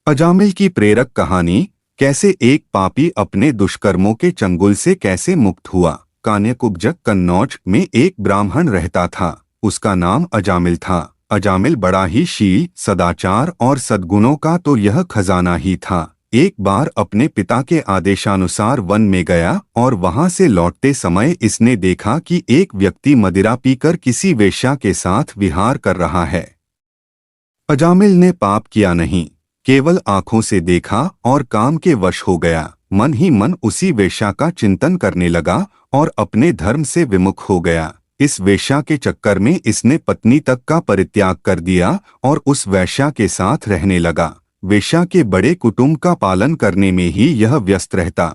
अजामिल की प्रेरक कहानी। कैसे एक पापी अपने दुष्कर्मों के चंगुल से कैसे मुक्त हुआ। कान्यकुब्ज कन्नौज में एक ब्राह्मण रहता था। उसका नाम अजामिल था। अजामिल बड़ा ही शील, सदाचार और सद्गुणों का तो यह खजाना ही था। एक बार अपने पिता के आदेशानुसार वन में गया और वहां से लौटते समय इसने देखा कि एक व्यक्ति मदिरा पीकर किसी वेश्या के साथ विहार कर रहा है। अजामिल ने पाप किया नहीं, केवल आंखों से देखा और काम के वश हो गया। मन ही मन उसी वेश्या का चिंतन करने लगा और अपने धर्म से विमुख हो गया। इस वेश्या के चक्कर में इसने पत्नी तक का परित्याग कर दिया और उस वेश्या के साथ रहने लगा। वेश्या के बड़े कुटुंब का पालन करने में ही यह व्यस्त रहता।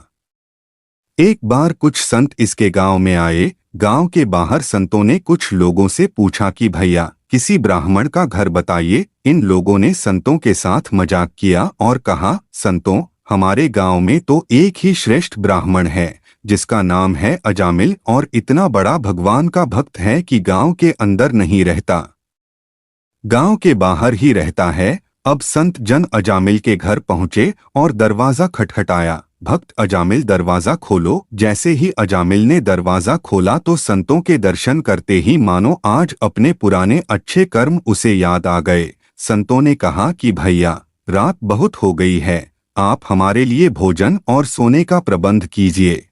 एक बार कुछ संत इसके गांव में आए। गांव के बाहर संतों ने कुछ लोगों से पूछा कि भैया किसी ब्राह्मण का घर बताइए। इन लोगों ने संतों के साथ मजाक किया और कहा, संतों, हमारे गांव में तो एक ही श्रेष्ठ ब्राह्मण है जिसका नाम है अजामिल, और इतना बड़ा भगवान का भक्त है कि गांव के अंदर नहीं रहता, गांव के बाहर ही रहता है। अब संत जन अजामिल के घर पहुंचे और दरवाजा खटखटाया। भक्त अजामिल, दरवाजा खोलो। जैसे ही अजामिल ने दरवाजा खोला तो संतों के दर्शन करते ही मानो आज अपने पुराने अच्छे कर्म उसे याद आ गए। संतों ने कहा कि भैया, रात बहुत हो गई है, आप हमारे लिए भोजन और सोने का प्रबंध कीजिए।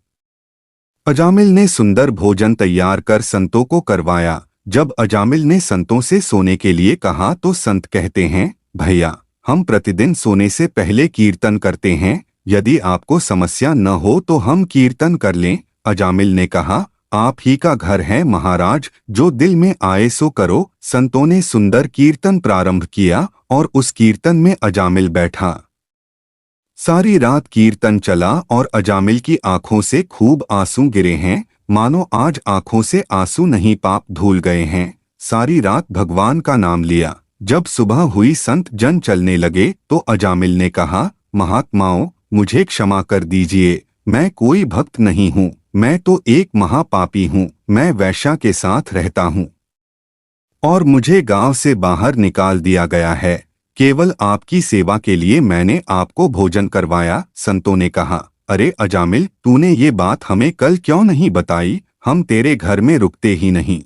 अजामिल ने सुंदर भोजन तैयार कर संतों को करवाया। जब अजामिल ने संतों से सोने के लिए कहा तो संत कहते हैं, भैया, हम प्रतिदिन सोने से पहले कीर्तन करते हैं, यदि आपको समस्या न हो तो हम कीर्तन कर लें। अजामिल ने कहा, आप ही का घर है महाराज, जो दिल में आए सो करो। संतों ने सुंदर कीर्तन प्रारंभ किया और उस कीर्तन में अजामिल बैठा। सारी रात कीर्तन चला और अजामिल की आंखों से खूब आंसू गिरे हैं, मानो आज आंखों से आंसू नहीं पाप धुल गए हैं। सारी रात भगवान का नाम लिया। जब सुबह हुई संत जन चलने लगे तो अजामिल ने कहा, महात्माओं, मुझे क्षमा कर दीजिए, मैं कोई भक्त नहीं हूँ, मैं तो एक महापापी हूँ। मैं वेश्या के साथ रहता हूँ और मुझे गांव से बाहर निकाल दिया गया है। केवल आपकी सेवा के लिए मैंने आपको भोजन करवाया। संतों ने कहा, अरे अजामिल, तूने ये बात हमें कल क्यों नहीं बताई? हम तेरे घर में रुकते ही नहीं।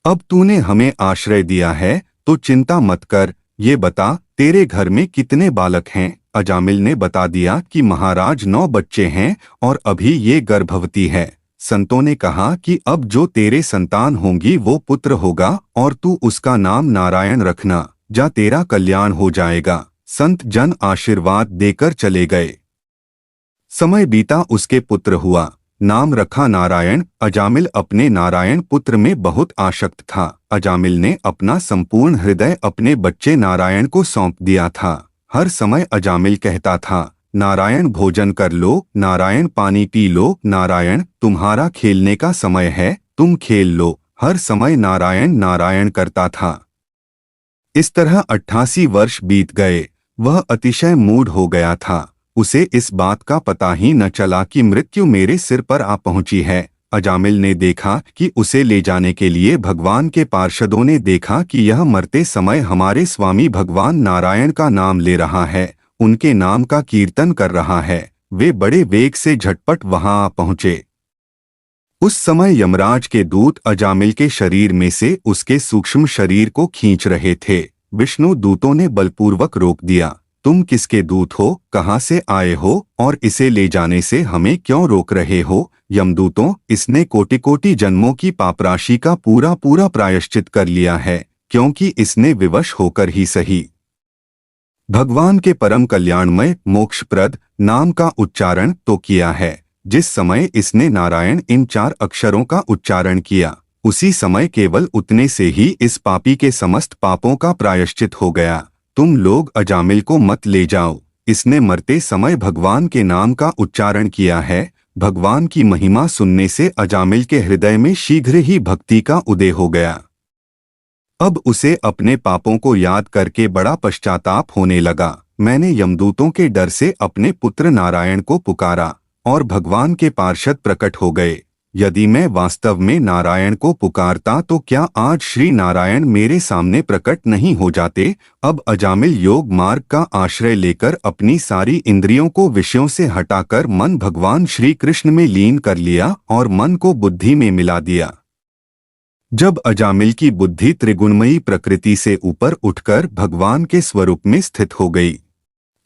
अब तूने हमें आश्रय दिया है तो चिंता मत कर। ये बता, तेरे घर में कितने बालक हैं? अजामिल ने बता दिया कि महाराज 9 बच्चे हैं और अभी ये गर्भवती है। संतों ने कहा कि अब जो तेरे संतान होंगी वो पुत्र होगा और तू उसका नाम नारायण रखना, जा तेरा कल्याण हो जाएगा। संत जन आशीर्वाद देकर चले गए। समय बीता, उसके पुत्र हुआ, नाम रखा नारायण। अजामिल अपने नारायण पुत्र में बहुत आसक्त था। अजामिल ने अपना संपूर्ण हृदय अपने बच्चे नारायण को सौंप दिया था। हर समय अजामिल कहता था, नारायण भोजन कर लो, नारायण पानी पी लो, नारायण तुम्हारा खेलने का समय है, तुम खेल लो। हर समय नारायण नारायण करता था। इस तरह 88 वर्ष बीत गए। वह अतिशय मूढ़ हो गया था। उसे इस बात का पता ही न चला कि मृत्यु मेरे सिर पर आ पहुंची है। अजामिल ने देखा कि उसे ले जाने के लिए भगवान के पार्षदों ने देखा कि यह मरते समय हमारे स्वामी भगवान नारायण का नाम ले रहा है, उनके नाम का कीर्तन कर रहा है। वे बड़े वेग से झटपट वहां आ पहुंचे। उस समय यमराज के दूत अजामिल के शरीर में से उसके सूक्ष्म शरीर को खींच रहे थे। विष्णु दूतों ने बलपूर्वक रोक दिया। तुम किसके दूत हो, कहाँ से आए हो और इसे ले जाने से हमें क्यों रोक रहे हो? यमदूतों, इसने कोटि कोटि जन्मों की पापराशि का पूरा पूरा प्रायश्चित कर लिया है, क्योंकि इसने विवश होकर ही सही भगवान के परम कल्याणमय मोक्षप्रद नाम का उच्चारण तो किया है। जिस समय इसने नारायण इन 4 अक्षरों का उच्चारण किया, उसी समय केवल उतने से ही इस पापी के समस्त पापों का प्रायश्चित हो गया। तुम लोग अजामिल को मत ले जाओ, इसने मरते समय भगवान के नाम का उच्चारण किया है। भगवान की महिमा सुनने से अजामिल के हृदय में शीघ्र ही भक्ति का उदय हो गया। अब उसे अपने पापों को याद करके बड़ा पश्चाताप होने लगा। मैंने यमदूतों के डर से अपने पुत्र नारायण को पुकारा और भगवान के पार्षद प्रकट हो गए। यदि मैं वास्तव में नारायण को पुकारता तो क्या आज श्री नारायण मेरे सामने प्रकट नहीं हो जाते। अब अजामिल योग मार्ग का आश्रय लेकर अपनी सारी इंद्रियों को विषयों से हटाकर मन भगवान श्री कृष्ण में लीन कर लिया और मन को बुद्धि में मिला दिया। जब अजामिल की बुद्धि त्रिगुणमयी प्रकृति से ऊपर उठकर भगवान के स्वरूप में स्थित हो गई,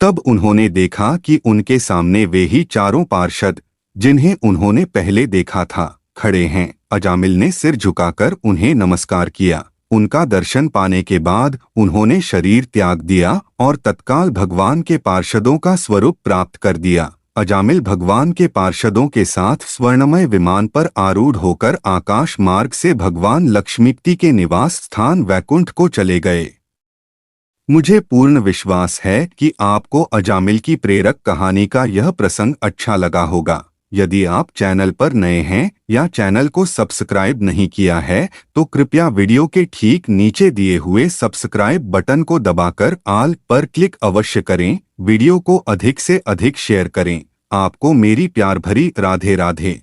तब उन्होंने देखा कि उनके सामने वे ही चारों पार्षद जिन्हें उन्होंने पहले देखा था खड़े हैं। अजामिल ने सिर झुकाकर उन्हें नमस्कार किया। उनका दर्शन पाने के बाद उन्होंने शरीर त्याग दिया और तत्काल भगवान के पार्षदों का स्वरूप प्राप्त कर दिया। अजामिल भगवान के पार्षदों के साथ स्वर्णमय विमान पर आरूढ़ होकर आकाश मार्ग से भगवान लक्ष्मीपति के निवास स्थान वैकुंठ को चले गए। मुझे पूर्ण विश्वास है कि आपको अजामिल की प्रेरक कहानी का यह प्रसंग अच्छा लगा होगा। यदि आप चैनल पर नए हैं या चैनल को सब्सक्राइब नहीं किया है तो कृपया वीडियो के ठीक नीचे दिए हुए सब्सक्राइब बटन को दबाकर ऑल पर क्लिक अवश्य करें। वीडियो को अधिक से अधिक शेयर करें। आपको मेरी प्यार भरी राधे राधे।